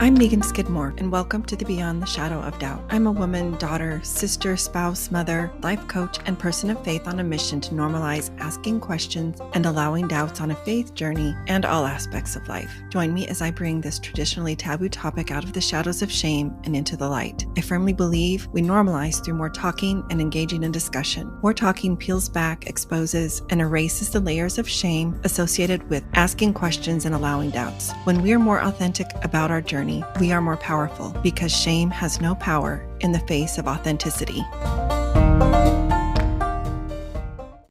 I'm Megan Skidmore, and welcome to the Beyond the Shadow of Doubt. I'm a woman, daughter, sister, spouse, mother, life coach, and person of faith on a mission to normalize asking questions and allowing doubts on a faith journey and all aspects of life. Join me as I bring this traditionally taboo topic out of the shadows of shame and into the light. I firmly believe we normalize through more talking and engaging in discussion. More talking peels back, exposes, and erases the layers of shame associated with asking questions and allowing doubts. When we are more authentic about our journey, we are more powerful because shame has no power in the face of authenticity.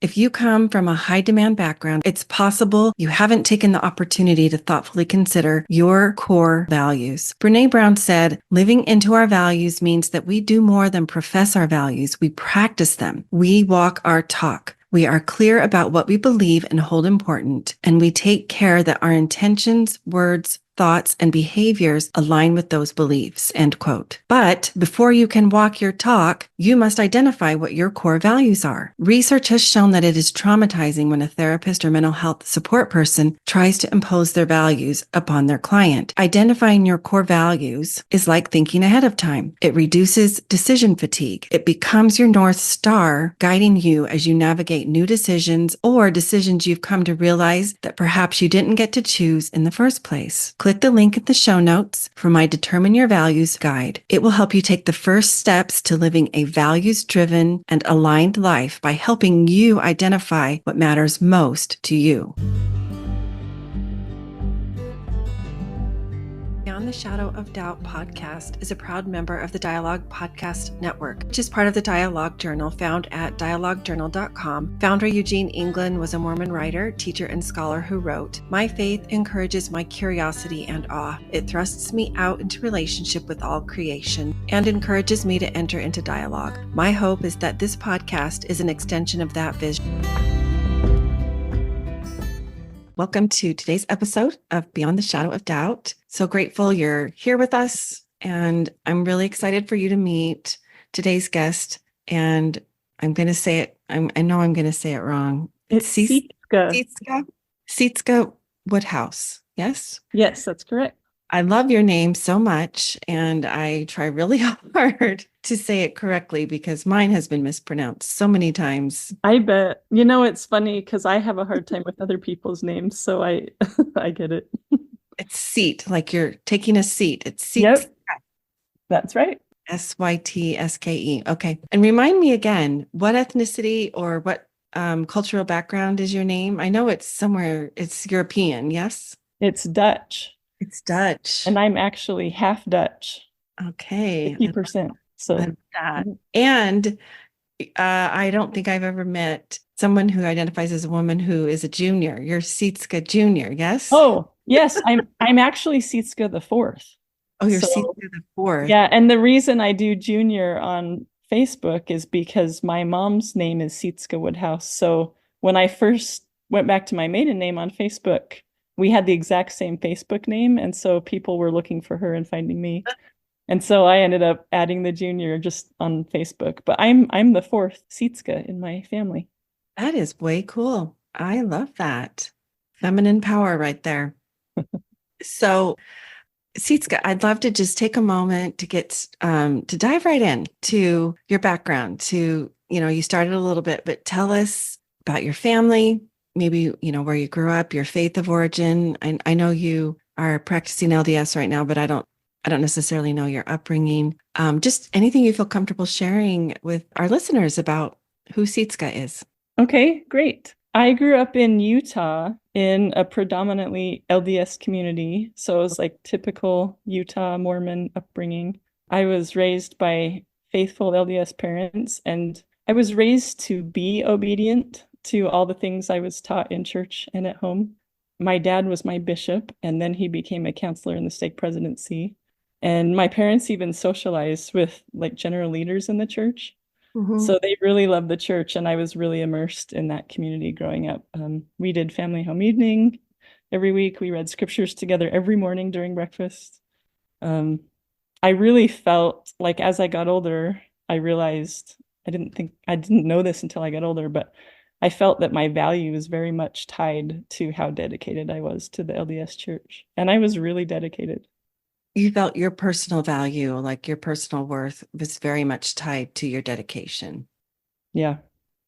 If you come from a high demand background, it's possible you haven't taken the opportunity to thoughtfully consider your core values. Brené Brown said, living into our values means that we do more than profess our values. We practice them. We walk our talk. We are clear about what we believe and hold important, and we take care that our intentions, words, thoughts, and behaviors align with those beliefs, end quote. But before you can walk your talk, you must identify what your core values are. Research has shown that it is traumatizing when a therapist or mental health support person tries to impose their values upon their client. Identifying your core values is like thinking ahead of time. It reduces decision fatigue. It becomes your North Star, guiding you as you navigate new decisions or decisions you've come to realize that perhaps you didn't get to choose in the first place. Click the link in the show notes for my Determine Your Values guide. It will help you take the first steps to living a values-driven and aligned life by helping you identify what matters most to you. Beyond the Shadow of Doubt podcast is a proud member of the Dialogue Podcast Network, which is part of the Dialogue Journal found at dialoguejournal.com. Founder Eugene England was a Mormon writer, teacher, and scholar who wrote, "My faith encourages my curiosity and awe. It thrusts me out into relationship with all creation and encourages me to enter into dialogue. My hope is that this podcast is an extension of that vision." Welcome to today's episode of Beyond the Shadow of Doubt. So grateful you're here with us, and I'm really excited for you to meet today's guest. And I'm going to say it, I know I'm going to say it wrong. It's Sytske Woodhouse. Yes? Yes, that's correct. I love your name so much, and I try really hard to say it correctly because mine has been mispronounced so many times. I bet. You know, it's funny because I have a hard time with other people's names, so I I get it. It's seat, like you're taking a seat. It's seat. Yep, that's right. Sytske. Okay. And remind me again, what ethnicity or what cultural background is your name? I know it's somewhere, it's European, yes? It's Dutch. It's Dutch. And I'm actually half Dutch. Okay. 50%. So that. And I don't think I've ever met someone who identifies as a woman who is a junior. You're Sytske Jr., yes? Oh, yes. I'm actually Sytske the fourth. Oh, you're Sytske the fourth. Yeah, and the reason I do junior on Facebook is because my mom's name is Sytske Woodhouse. So when I first went back to my maiden name on Facebook, we had the exact same Facebook name, and so people were looking for her and finding me. And so I ended up adding the junior just on Facebook. But I'm the fourth Sytske in my family. That is way cool. I love that. Feminine power right there. So, Sytske, I'd love to just take a moment to get to dive right in to your background. You started a little bit, but tell us about your family, maybe, where you grew up, your faith of origin. I know you are practicing LDS right now, but I don't necessarily know your upbringing. Just anything you feel comfortable sharing with our listeners about who Sytske is. Okay, great. I grew up in Utah in a predominantly LDS community. So it was like typical Utah Mormon upbringing. I was raised by faithful LDS parents, and I was raised to be obedient to all the things I was taught in church and at home. My dad was my bishop, and then he became a counselor in the stake presidency. And my parents even socialized with like general leaders in the church. Mm-hmm. So they really loved the church, and I was really immersed in that community growing up. We did family home evening every week. We read scriptures together every morning during breakfast. I really felt like as I got older, I realized I didn't know this until I got older, but I felt that my value was very much tied to how dedicated I was to the LDS church. And I was really dedicated. you felt your personal value, like your personal worth, was very much tied to your dedication. Yeah.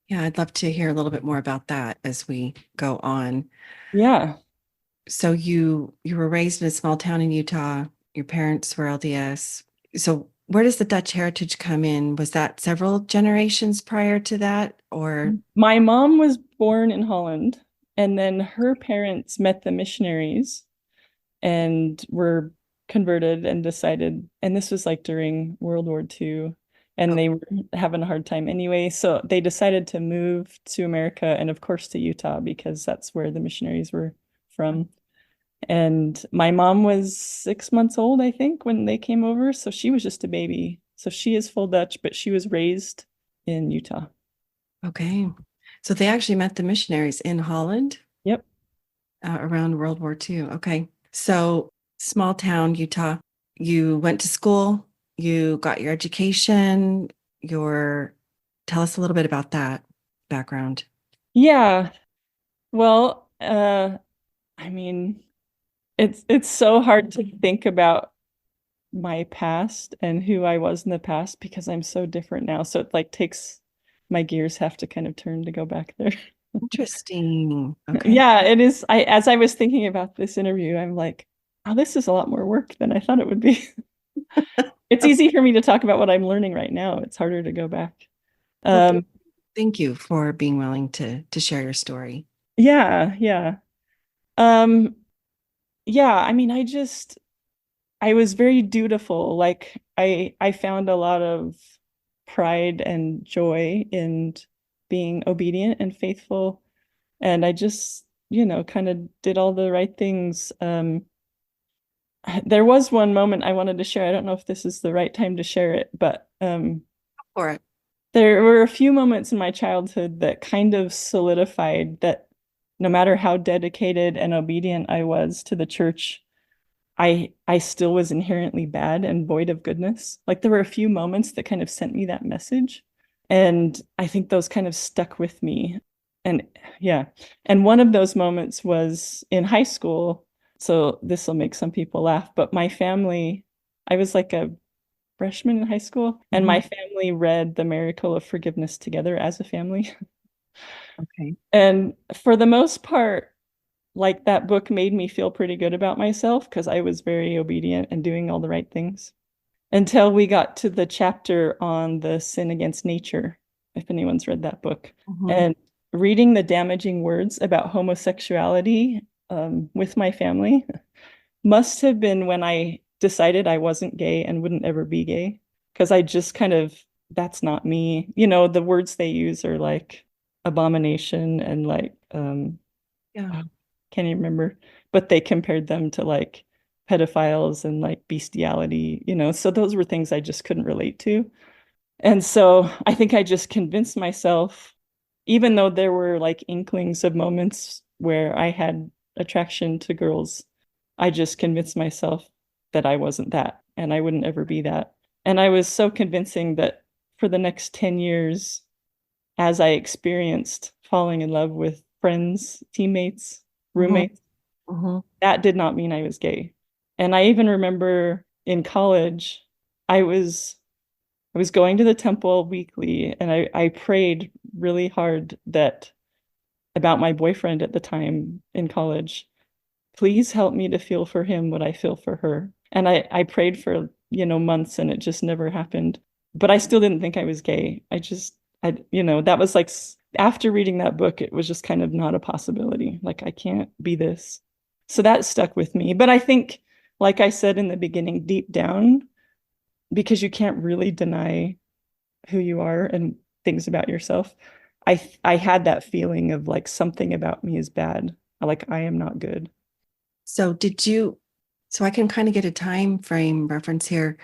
Yeah, I'd love to hear a little bit more about that as we go on. Yeah. So you were raised in a small town in Utah. Your parents were LDS. So where does the Dutch heritage come in? Was that several generations prior to that, or My mom was born in Holland, and then her parents met the missionaries and were converted and decided, and this was like during World War II, and oh, they were having a hard time anyway. So they decided to move to America and, of course, to Utah because that's where the missionaries were from. And my mom was 6 months old, I think, when they came over. So she was just a baby. So she is full Dutch, but she was raised in Utah. okay. So they actually met the missionaries in Holland Yep. around World War II. Okay. So small town, Utah. You went to school, you got your education, your tell us a little bit about that background. Yeah. Well, I mean, it's so hard to think about my past and who I was in the past because I'm so different now. So it like takes my gears have to kind of turn to go back there. Interesting. Okay. Yeah, it is. I as I was thinking about this interview, I'm like, oh, this is a lot more work than I thought it would be. It's easy for me to talk about what I'm learning right now. It's harder to go back. Well, Um, thank you for being willing to share your story. yeah, yeah. Um, yeah, I mean, I was very dutiful. Like I found a lot of pride and joy in being obedient and faithful. And I just, kind of did all the right things. There was one moment I wanted to share. I don't know if this is the right time to share it, but For it. there were a few moments in my childhood that kind of solidified that no matter how dedicated and obedient I was to the church, I still was inherently bad and void of goodness. Like there were a few moments that kind of sent me that message. And I think those kind of stuck with me. And yeah. And one of those moments was in high school. So this will make some people laugh, but my family, I was like a freshman in high school, and Mhm. my family read The Miracle of Forgiveness together as a family. Okay. And for the most part, like that book made me feel pretty good about myself because I was very obedient and doing all the right things until we got to the chapter on the sin against nature, if anyone's read that book. Mhm. And reading the damaging words about homosexuality with my family must have been when I decided I wasn't gay and wouldn't ever be gay because I just kind of, that's not me. The words they use are like abomination and like, Yeah. can't even remember, but they compared them to like pedophiles and like bestiality. So those were things I just couldn't relate to. And so I think I just convinced myself, even though there were like inklings of moments where I had attraction to girls, I just convinced myself that I wasn't that and I wouldn't ever be that. And I was so convincing that for the next 10 years, as I experienced falling in love with friends, teammates, Mhm. roommates, Mhm. that did not mean I was gay. And I even remember in college, I was I was going to the temple weekly and I prayed really hard that about my boyfriend at the time in college. Please help me to feel for him what I feel for her. And I prayed for, months and it just never happened. But I still didn't think I was gay. That was like after reading that book, it was just kind of not a possibility. Like I can't be this. So that stuck with me. But I think, like I said in the beginning, deep down, because you can't really deny who you are and things about yourself, I had that feeling of like something about me is bad. Like I am not good. So so I can kind of get a time frame reference here.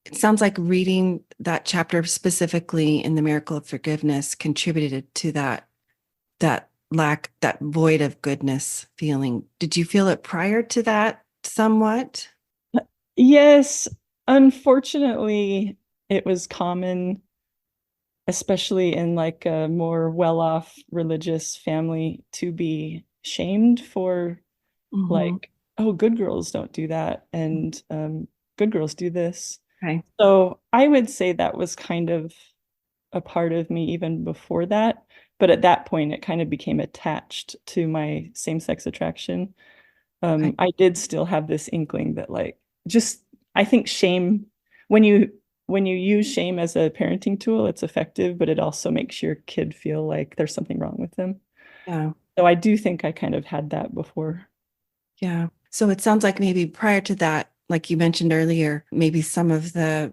It sounds like reading that chapter specifically in the Miracle of Forgiveness contributed to that void of goodness feeling. Did you feel it prior to that somewhat? Yes, unfortunately, it was common, especially in like a more well-off religious family, to be shamed for Mhm. like oh, good girls don't do that, and good girls do this. Okay. So I would say that was kind of a part of me even before that. But at that point, it kind of became attached to my same-sex attraction. Okay. I did still have this inkling that like just I think shame when you use shame as a parenting tool, it's effective, but it also makes your kid feel like there's something wrong with them. Yeah. So I do think I kind of had that before. Yeah. So it sounds like maybe prior to that, like you mentioned earlier, maybe some of that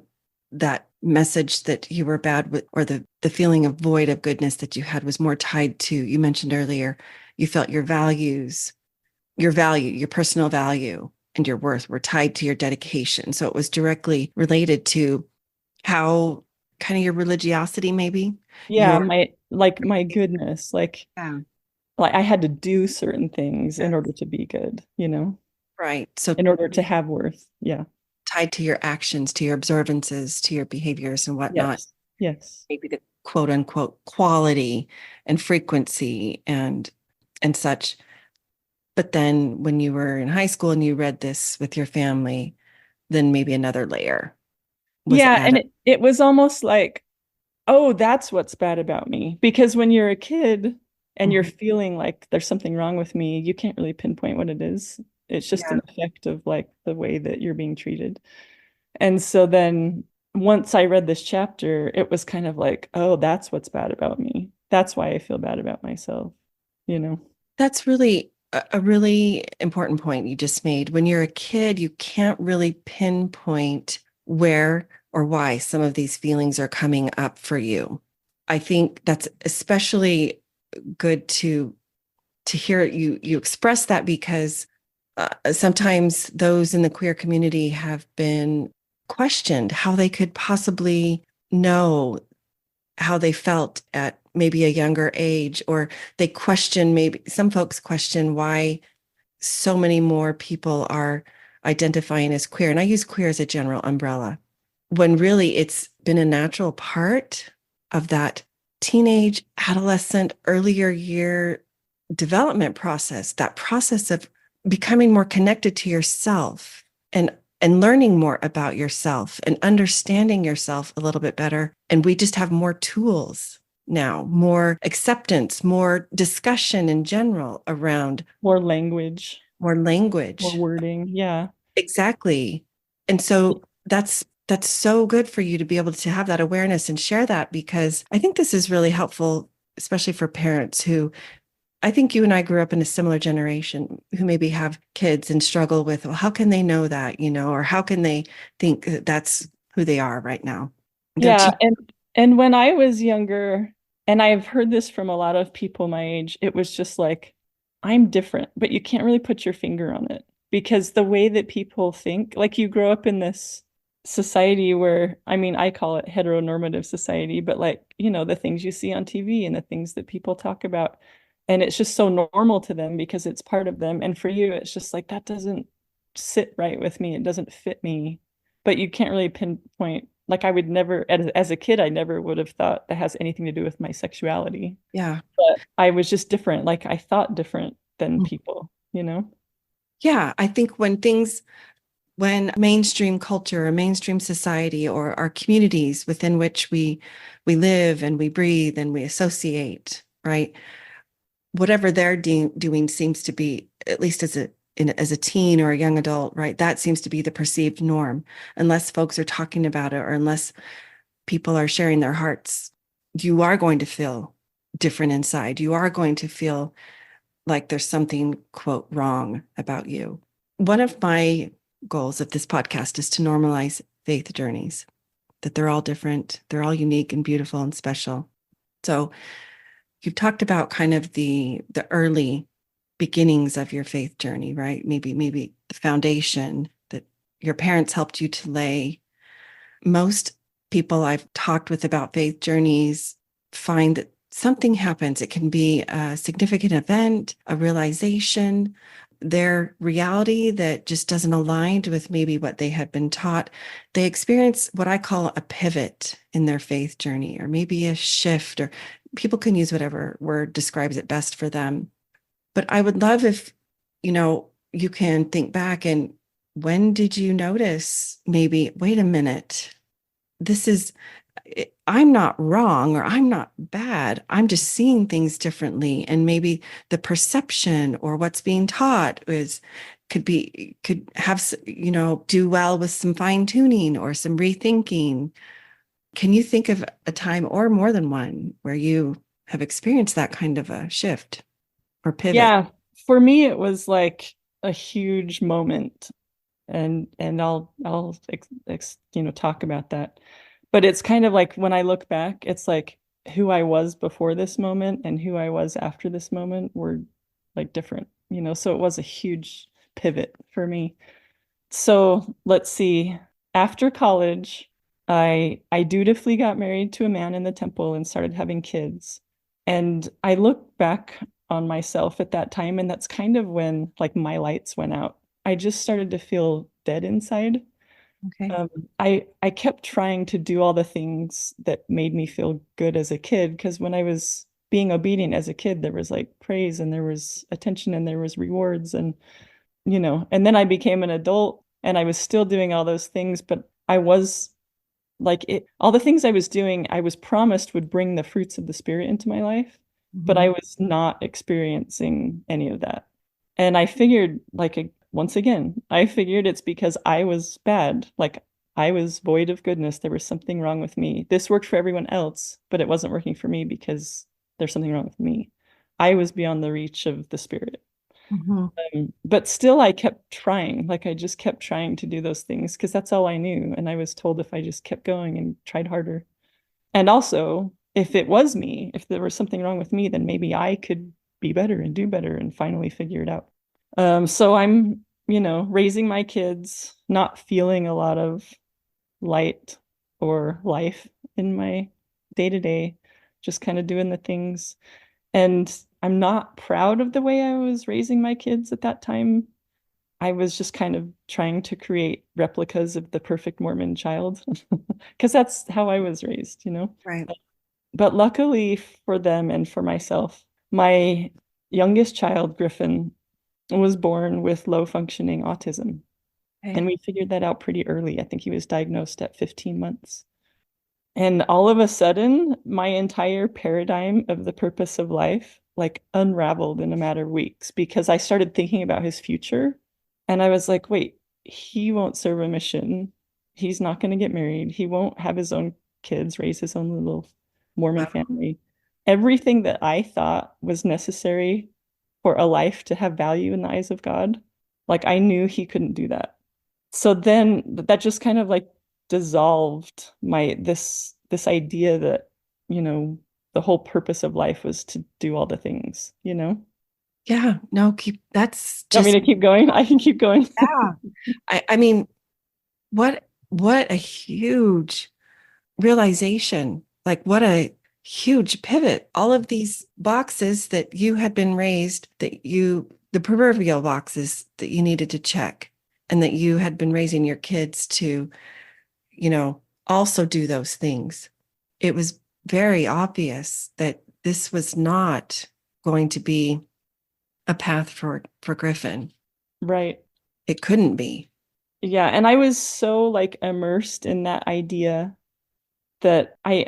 message that you were bad with, or the feeling of void of goodness that you had was more tied to, you mentioned earlier, you felt your values, your value, your personal value and your worth were tied to your dedication. So it was directly related to how kind of your religiosity, maybe Yeah, your, my goodness, yeah, like I had to do certain things in yeah, order to be good, right. So in order to have worth. Yeah. tied to your actions, to your observances, to your behaviors and whatnot, Yes. Yes. maybe the quote unquote quality and frequency and such. But then when you were in high school and you read this with your family, then maybe another layer was Yeah, and added. it was almost like, oh, that's what's bad about me. Because when you're a kid and you're Mhm. feeling like there's something wrong with me, you can't really pinpoint what it is. It's just Yeah. an effect of like the way that you're being treated. And so then once I read this chapter, it was kind of like, oh, that's what's bad about me. That's why I feel bad about myself, you know? That's really a really important point you just made. When you're a kid, you can't really pinpoint where or why some of these feelings are coming up for you. I think that's especially good to hear you express that because sometimes those in the queer community have been questioned how they could possibly know how they felt at maybe a younger age, or they question, maybe some folks question why so many more people are identifying as queer. And I use queer as a general umbrella when really it's been a natural part of that teenage, adolescent, earlier year development process, that process of becoming more connected to yourself and learning more about yourself and understanding yourself a little bit better. And we just have more tools now, more acceptance, more discussion in general around More language, more more language. wording. Yeah. Exactly. And so that's so good for you to be able to have that awareness and share that, because I think this is really helpful, especially for parents who, I think you and I grew up in a similar generation, who maybe have kids and struggle with, well, how can they know that, or how can they think that that's who they are right now? Don't Yeah, you? and when I was younger, and I've heard this from a lot of people my age, it was just like, I'm different, but you can't really put your finger on it because the way that people think, like you grow up in this society where, I mean, I call it heteronormative society, but like, the things you see on TV and the things that people talk about, and it's just so normal to them because it's part of them. And for you, it's just like, that doesn't sit right with me. It doesn't fit me, but you can't really pinpoint. Like I would never, as a kid, I never would have thought that has anything to do with my sexuality. Yeah. But I was just different. Like I thought different than people. Yeah. I think when mainstream culture or mainstream society or our communities within which we live and we breathe and we associate, right? Whatever they're doing seems to be, at least as a teen or a young adult, right? That seems to be the perceived norm, unless folks are talking about it or unless people are sharing their hearts. You are going to feel different inside. You are going to feel like there's something, quote, wrong about you. One of my goals of this podcast is to normalize faith journeys, that they're all different, they're all unique and beautiful and special. So you've talked about kind of the early beginnings of your faith journey, right? Maybe the foundation that your parents helped you to lay. Most people I've talked with about faith journeys find that something happens. It can be a significant event, a realization, their reality that just doesn't align with maybe what they had been taught. They experience what I call a pivot in their faith journey, or maybe a shift, or people can use whatever word describes it best for them. But I would love if, you know, you can think back and when did you notice maybe, wait a minute, this is, I'm not wrong or I'm not bad. I'm just seeing things differently. And maybe the perception or what's being taught could have, do well with some fine tuning or some rethinking. Can you think of a time or more than one where you have experienced that kind of a shift or pivot? Yeah, for me it was like a huge moment, and I'll talk about that. But it's kind of like when I look back, it's like who I was before this moment and who I was after this moment were like different, so it was a huge pivot for me. So let's see. After college, I dutifully got married to a man in the temple and started having kids. And I look back on myself at that time, and that's kind of when like my lights went out. I just started to feel dead inside. Okay. Um, I kept trying to do all the things that made me feel good as a kid, because when I was being obedient as a kid, there was like praise and there was attention and there was rewards, and then I became an adult and I was still doing all those things, but I was like all the things I was doing, I was promised would bring the fruits of the spirit into my life, but I Mhm. was not experiencing any of that. And I figured once again, I figured it's because I was bad. Like I was void of goodness. There was something wrong with me. This worked for everyone else, but it wasn't working for me because there's something wrong with me. I was beyond the reach of the spirit. Mhm. But still, I kept trying. Like I just kept trying to do those things because that's all I knew. And I was told if I just kept going and tried harder. And also, if it was me, if there was something wrong with me, then maybe I could be better and do better and finally figure it out. So I'm, raising my kids, not feeling a lot of light or life in my day to day, just kind of doing the things. And I'm not proud of the way I was raising my kids at that time. I was just kind of trying to create replicas of the perfect Mormon child because that's how I was raised. Right. But luckily for them and for myself, my youngest child, Griffin, was born with low functioning autism. Okay. And we figured that out pretty early. I think he was diagnosed at 15 months. And all of a sudden, my entire paradigm of the purpose of life like unraveled in a matter of weeks because I started thinking about his future. And I was like, wait, he won't serve a mission. He's not going to get married. He won't have his own kids, raise his own little Mormon Wow. family. Everything that I thought was necessary for a life to have value in the eyes of God, like I knew he couldn't do that. So then that just kind of like dissolved this idea that, you know, the whole purpose of life was to do all the things. Yeah. No, that's You want me just, to keep going? I can keep going. yeah. I mean, what a huge realization. Like what a huge pivot. All of these boxes that you had been raised, the proverbial boxes that you needed to check, and that you had been raising your kids to, also do those things. It was very obvious that this was not going to be a path for Griffin. Right. It couldn't be. Yeah, and I was so like immersed in that idea that I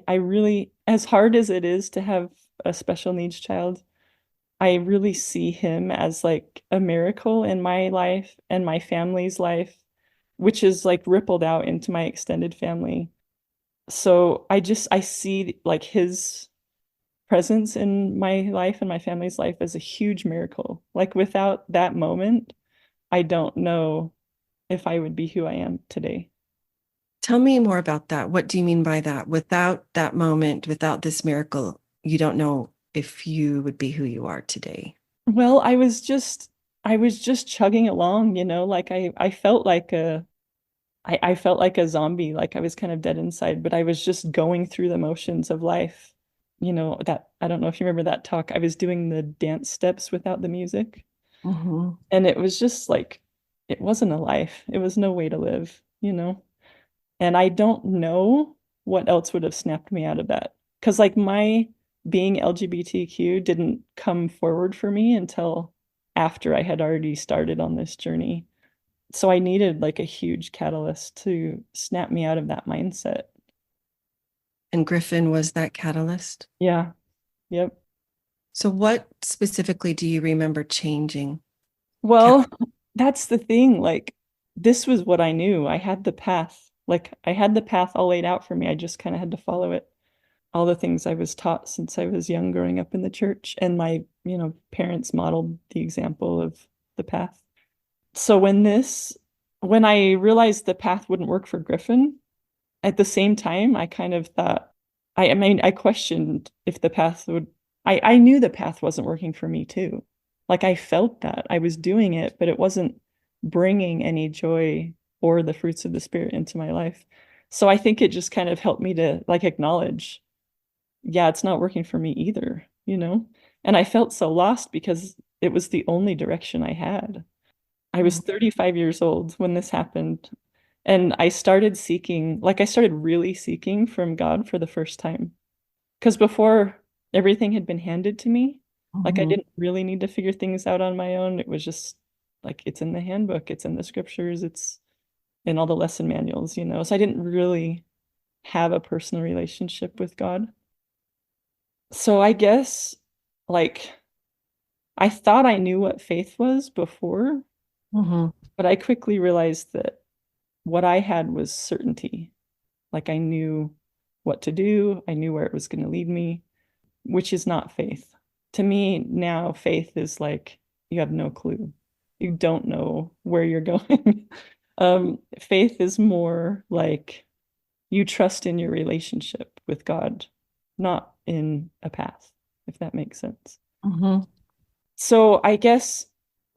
really, as hard as it is to have a special needs child, I really see him as like a miracle in my life and my family's life, which is like rippled out into my extended family. So I see like his presence in my life and my family's life as a huge miracle. Like without that moment, I don't know if I would be who I am today. Tell me more about that. What do you mean by that? Without that moment, without this miracle, you don't know if you would be who you are today. Well, I was just chugging along, like I felt like I felt like a zombie, like I was kind of dead inside, but I was just going through the motions of life. That I don't know if you remember that talk. I was doing the dance steps without the music. Mhm. And it was just like it wasn't a life. It was no way to live. And I don't know what else would have snapped me out of that. Because like my being LGBTQ didn't come forward for me until after I had already started on this journey. So I needed like a huge catalyst to snap me out of that mindset. And Griffin was that catalyst. Yeah. Yep. So, what specifically do you remember changing? Well, that's the thing. Like, this was what I knew. I had the path. Like, I had the path all laid out for me. I just kind of had to follow it. All the things I was taught since I was young growing up in the church, and my, parents modeled the example of the path. So when I realized the path wouldn't work for Griffin, at the same time, I kind of thought, I mean, I questioned if the path would, I knew the path wasn't working for me too. Like I felt that I was doing it, but it wasn't bringing any joy or the fruits of the Spirit into my life. So I think it just kind of helped me to like acknowledge, yeah, it's not working for me either, you know? And I felt so lost because it was the only direction I had. I was 35 years old when this happened. And I started seeking, like, I started really seeking from God for the first time. Because before, everything had been handed to me. Like, I Mhm. didn't really need to figure things out on my own. It was just like, it's in the handbook, it's in the scriptures, it's in all the lesson manuals, you know? So I didn't really have a personal relationship with God. So I guess, like, I thought I knew what faith was before, Mhm. but I quickly realized that what I had was certainty. Like I knew what to do, I knew where it was going to lead me, which is not faith. To me, now faith is like you have no clue. You don't know where you're going. Faith is more like you trust in your relationship with God, not in a path, if that makes sense. Mhm. So I guess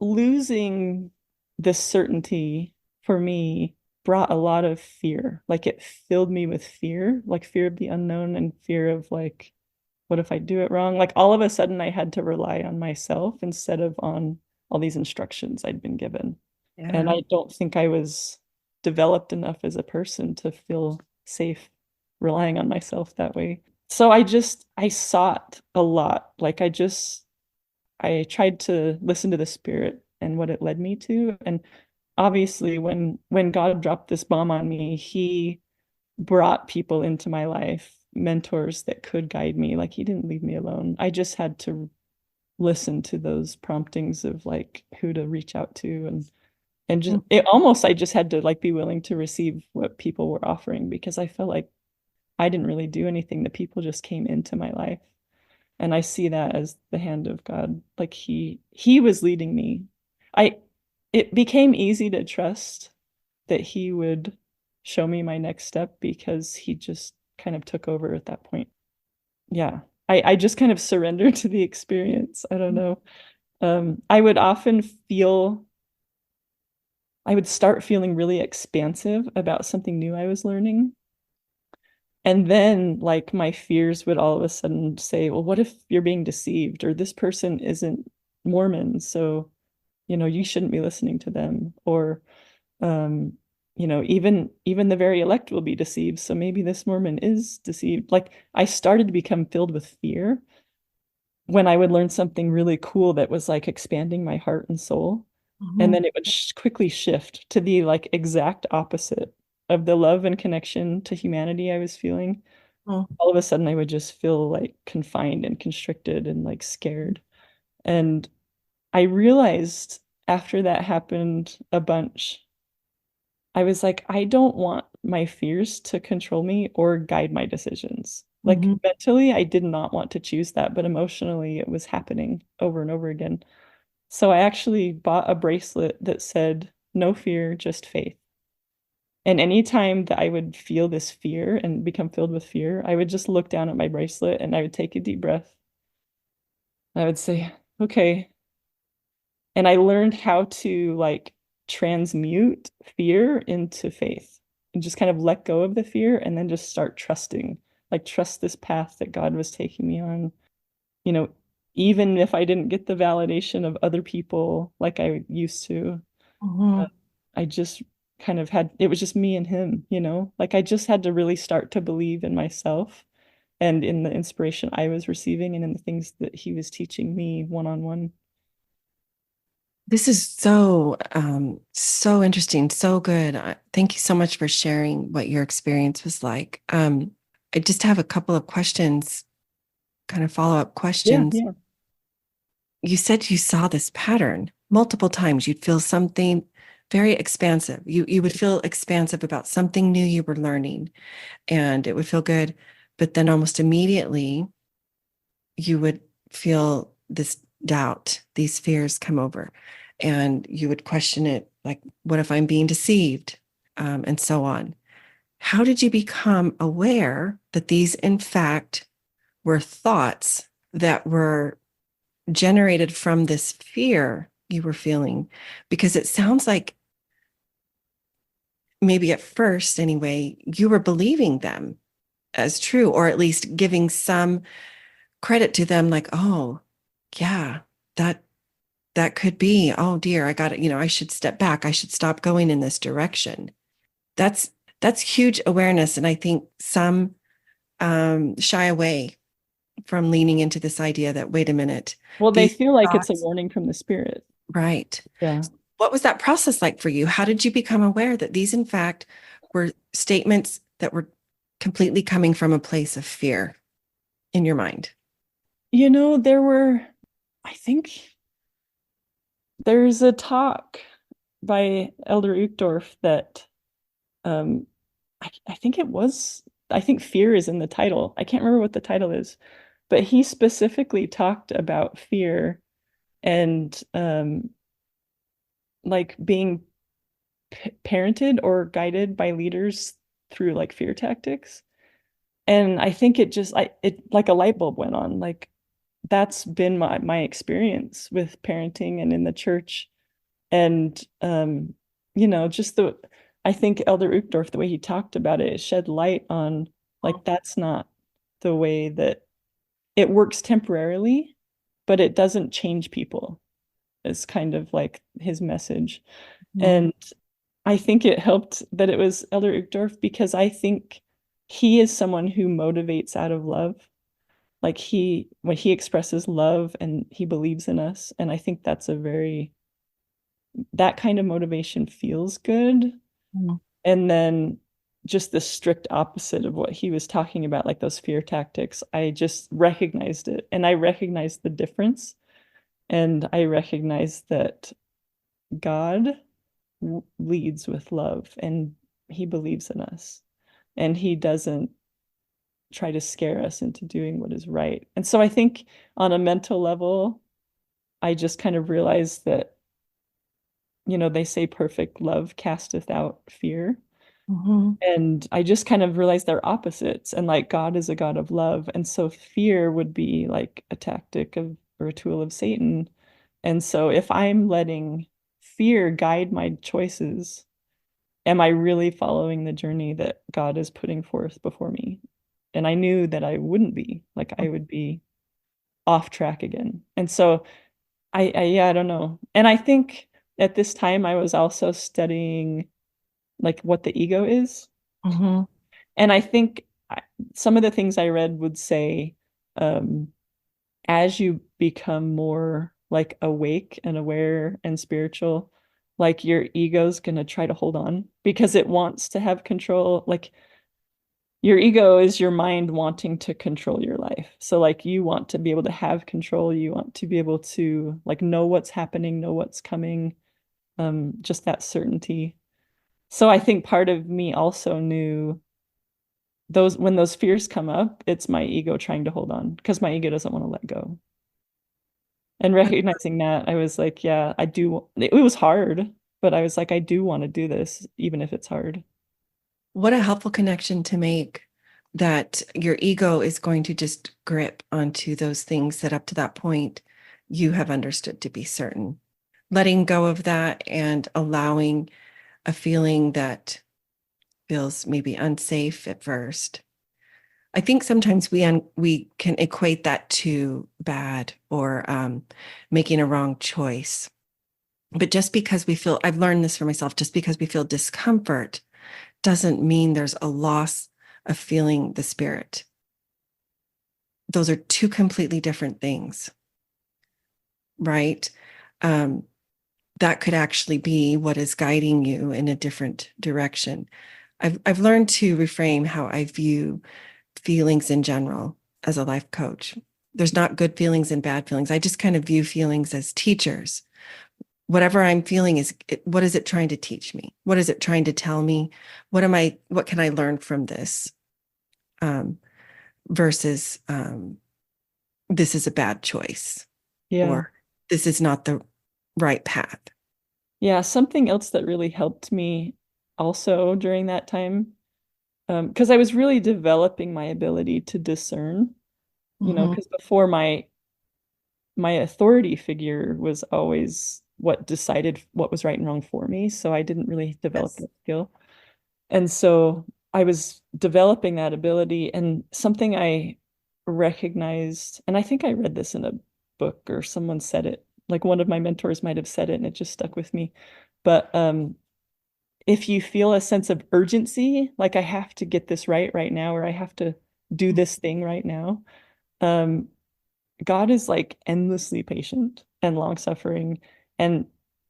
losing the certainty for me brought a lot of fear. Like it filled me with fear, like fear of the unknown and fear of like, what if I do it wrong? Like all of a sudden I had to rely on myself instead of on all these instructions I'd been given. And Yeah. I don't think I was developed enough as a person to feel safe relying on myself that way. So I sought a lot. Like I tried to listen to the spirit and what it led me to. And obviously when God dropped this bomb on me, he brought people into my life, mentors that could guide me. Like he didn't leave me alone. I just had to listen to those promptings of like who to reach out to and just it almost I just had to like be willing to receive what people were offering because I felt like I didn't really do anything. The people just came into my life. And I see that as the hand of God. Like he was leading me. I it became easy to trust that he would show me my next step because he just kind of took over at that point. Yeah. I just kind of surrendered to the experience. I don't know. I would often feel I would start feeling really expansive about something new I was learning. And then, like, my fears would all of a sudden say, well, what if you're being deceived or this person isn't Mormon? So, you shouldn't be listening to them. Or, um, even the very elect will be deceived. So maybe this Mormon is deceived. Like, I started to become filled with fear when I would learn something really cool that was like expanding my heart and soul. And Mhm. then it would quickly shift to the like exact opposite of the love and connection to humanity I was feeling. Mhm. All of a sudden I would just feel like confined and constricted and like scared. And I realized after that happened a bunch, I was like, I don't want my fears to control me or guide my decisions. Like Mhm. mentally, I did not want to choose that, but emotionally, it was happening over and over again. So I actually bought a bracelet that said, no fear, just faith. And anytime that I would feel this fear and become filled with fear, I would just look down at my bracelet and I would take a deep breath. I would say, okay. And I learned how to like transmute fear into faith and just kind of let go of the fear and then just start trusting, like trust this path that God was taking me on. You know, even if I didn't get the validation of other people like I used to, uh, Mhm. I just kind of had, it was just me and him, like I just had to really start to believe in myself and in the inspiration I was receiving and in the things that he was teaching me one on one. This is so interesting, so good. Thank you so much for sharing what your experience was like. I just have a couple of questions, kind of follow-up Yeah, questions. yeah. You said you saw this pattern multiple times. You'd feel something very expansive. You would feel expansive about something new you were learning, and it would feel good. But then almost immediately, you would feel this doubt, these fears come over, and you would question it like, what if I'm being deceived? And so on. How did you become aware that these, in fact, were thoughts that were generated from this fear you were feeling? Because it sounds like maybe at first, anyway, you were believing them as true, or at least giving some credit to them, like, oh, yeah, that that could be, oh dear, I got it, I should step back, I should stop going in this direction. That's that's huge awareness. And I think some shy away from leaning into this idea that, wait a minute, Well, they these feel like it's a thoughts, warning from the spirit. right? Yeah. What was that process like for you? How did you become aware that these, in fact, were statements that were completely coming from a place of fear in your mind? There were, I think there's a talk by Elder Uchtdorf that um I think I think fear is in the title. I can't remember what the title is, but he specifically talked about fear and like being parented or guided by leaders through like fear tactics. And I think it like a light bulb went on. Like that's been my experience with parenting and in the church. And just I think Elder Uchtdorf, the way he talked about it shed light on like that's not the way that it works temporarily, but it doesn't change people, is kind of like his message. Mhm. And I think it helped that it was Elder Uchtdorf because I think he is someone who motivates out of love. Like when he expresses love and he believes in us. And I think that kind of motivation feels good. Mhm. And then just the strict opposite of what he was talking about, like those fear tactics, I just recognized it and I recognized the difference. And I recognized that God leads with love and he believes in us and he doesn't try to scare us into doing what is right. And so I think on a mental level, I just kind of realized that, they say perfect love casteth out fear. Mhm. And I just kind of realized they're opposites. And like God is a God of love. And so fear would be like a tactic of or a tool of Satan. And so if I'm letting fear guide my choices, am I really following the journey that God is putting forth before me? And I knew that I wouldn't be, like I would be off track again. And so yeah, I don't know. And I think at this time I was also studying like what the ego is. Mhm. And I think some of the things I read would say, um, as you become more like awake and aware and spiritual, like your ego's gonna try to hold on because it wants to have control. Like your ego is your mind wanting to control your life. So like you want to be able to have control, you want to be able to like know what's happening, know what's coming, just that certainty. So I think part of me also knew those when those fears come up, it's my ego trying to hold on because my ego doesn't want to let go. And recognizing that, I was like, yeah, I do. It was hard, but I was like, I do want to do this, even if it's hard. What a helpful connection to make, that your ego is going to just grip onto those things that up to that point you have understood to be certain. Letting go of that and allowing a feeling that feels maybe unsafe at first. I think sometimes we can equate that to bad, or making a wrong choice. But just because we feel, I've learned this for myself, just because we feel discomfort doesn't mean there's a loss of feeling the spirit. Those are two completely different things, right? Um, that could actually be what is guiding you in a different direction. I've learned to reframe how I view feelings in general as a life coach. There's not good feelings and bad feelings. I just kind of view feelings as teachers. Whatever I'm feeling what is it trying to teach me? What is it trying to tell me? What can I learn from this? Versus this is a bad choice, Yeah. or this is not the right path. Yeah. Something else that really helped me also during that time, because I was really developing my ability to discern, because before my authority figure was always what decided what was right and wrong for me. So I didn't really develop Yes. that skill. And so I was developing that ability, and something I recognized, and I think I read this in a book or someone said it, like one of my mentors might have said it, and it just stuck with me. But if you feel a sense of urgency, like I have to get this right now, or I have to do this thing right now, God is like endlessly patient and long-suffering, and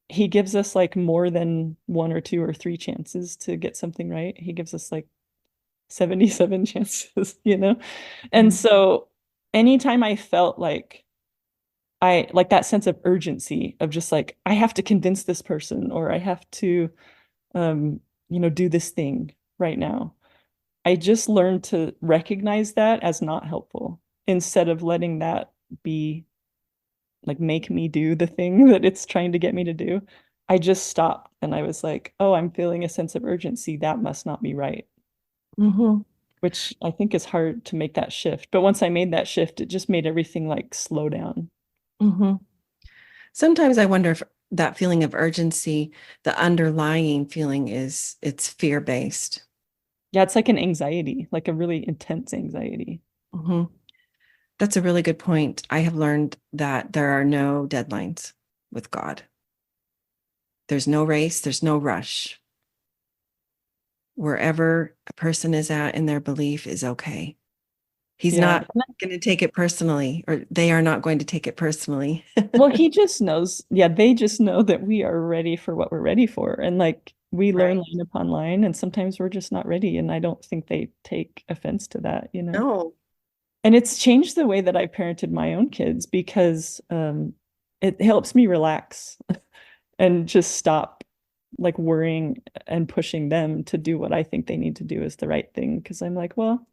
he gives us like more than one or two or three chances to get something right. He gives us like 77 chances. And so anytime I felt like I like that sense of urgency of just like I have to convince this person, or I have to do this thing right now, I just learned to recognize that as not helpful instead of letting that be like make me do the thing that it's trying to get me to do. I just stopped and I was like, oh, I'm feeling a sense of urgency. That must not be right. Mm-hmm. Which I think is hard to make that shift. But once I made that shift, it just made everything like slow down. Mm-hmm. Sometimes I wonder if that feeling of urgency, the underlying feeling it's fear-based. Yeah, it's like an anxiety, like a really intense anxiety. Mm-hmm. That's a really good point. I have learned that there are no deadlines with God. There's no race, there's no rush. Wherever a person is at in their belief is okay. He's Yeah. not going to take it personally, or they are not going to take it personally. Well, he just knows, yeah, they just know that we are ready for what we're ready for. And like we learn Right. line upon line, and sometimes we're just not ready. And I don't think they take offense to that. No. And it's changed the way that I parented my own kids because it helps me relax and just stop like worrying and pushing them to do what I think they need to do is the right thing. Because I'm like, well,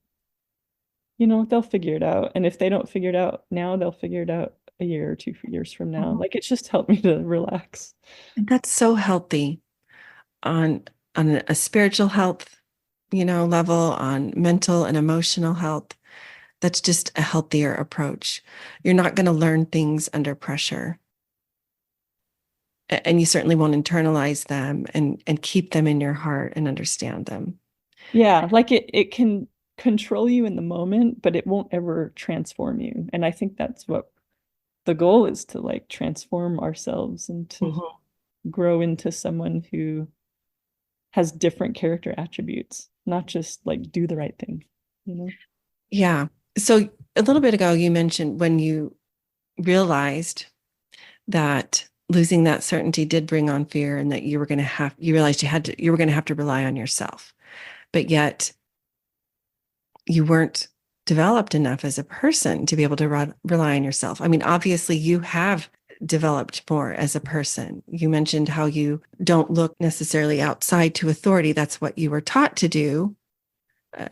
they'll figure it out. And if they don't figure it out now, they'll figure it out a year or 2 years from now. Mhm. Like it's just helped me to relax. And that's so healthy on a spiritual health, level, on mental and emotional health. That's just a healthier approach. You're not going to learn things under pressure. And you certainly won't internalize them and keep them in your heart and understand them. Yeah, like it can control you in the moment, but it won't ever transform you. And I think that's what the goal is, to like transform ourselves and to Mhm. grow into someone who has different character attributes, not just like do the right thing. Yeah. So a little bit ago, you mentioned when you realized that losing that certainty did bring on fear, and that you realized you were going to have to rely on yourself, but yet you weren't developed enough as a person to be able to rely on yourself. I mean, obviously you have developed more as a person. You mentioned how you don't look necessarily outside to authority. That's what you were taught to do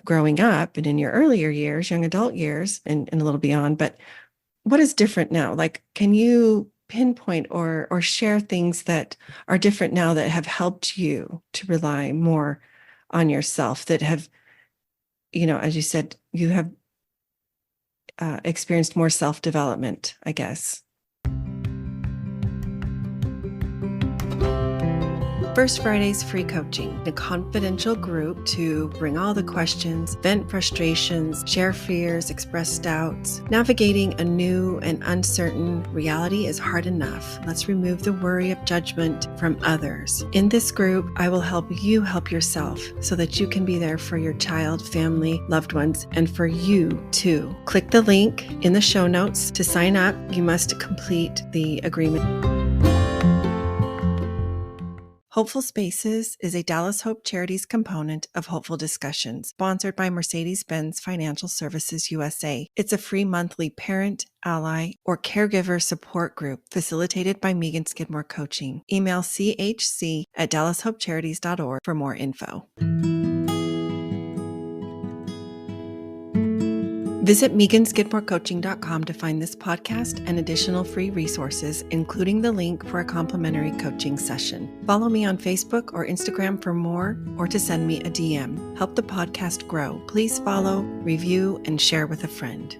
growing up and in your earlier years, young adult years, and a little beyond. But what is different now? Like, can you pinpoint or share things that are different now that have helped you to rely more on yourself, that have, as you said, you have experienced more self-development, I guess? First Friday's free coaching, a confidential group to bring all the questions, vent frustrations, share fears, express doubts. Navigating a new and uncertain reality is hard enough. Let's remove the worry of judgment from others. In this group, I will help you help yourself so that you can be there for your child, family, loved ones, and for you too. Click the link in the show notes to sign up. You must complete the agreement. Hopeful Spaces is a Dallas Hope Charities component of Hopeful Discussions, sponsored by Mercedes-Benz Financial Services USA. It's a free monthly parent, ally, or caregiver support group facilitated by Megan Skidmore Coaching. Email chc@dallashopecharities.org for more info. Visit meganskidmorecoaching.com to find this podcast and additional free resources, including the link for a complimentary coaching session. Follow me on Facebook or Instagram for more, or to send me a DM. Help the podcast grow. Please follow, review, and share with a friend.